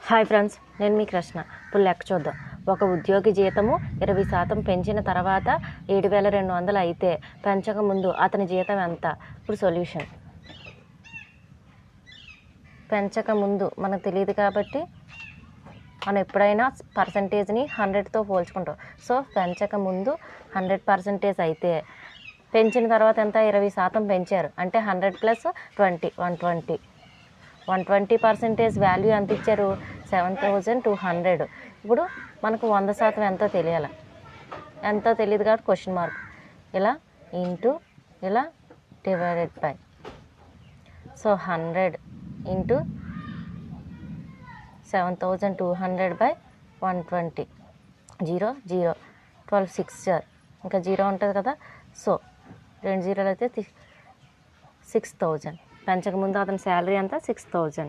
Hi friends, నేను మీ కృష్ణ. ఇప్పుడు లెక్క చూద్దాం. ఒక ఉద్యోగి జీతము 20% పెంచిన తర్వాత 7,200 అయితే పెంచక ముందు అతని జీతం ఎంత? ఇప్పుడు సొల్యూషన్. పెంచక ముందు మనకు తెలియదు కాబట్టి మనం ఎప్పుడైనా పర్సంటేజ్ని 100తో పోల్చుకుంటాం. సో పెంచక ముందు 100% అయితే పెంచిన తర్వాత ఎంత? 20% పెంచారు అంటే 100 + 20 120. 120% వాల్యూ ఎంత ఇచ్చారు? 7,200. ఇప్పుడు మనకు 100% ఎంతో తెలియాలి. ఎంతో తెలియదు కాబట్టి క్వశ్చన్ మార్క్. ఇలా ఇంటూ ఇలా డివైడెడ్ బై. So 100 into 7,200/120. 0 0 12 6 ఇంకా 0 ఉంటుంది కదా. సో 2 0 అయితే 6,000. పెంచకముందు అతని శాలరీ ఎంత? 6,000.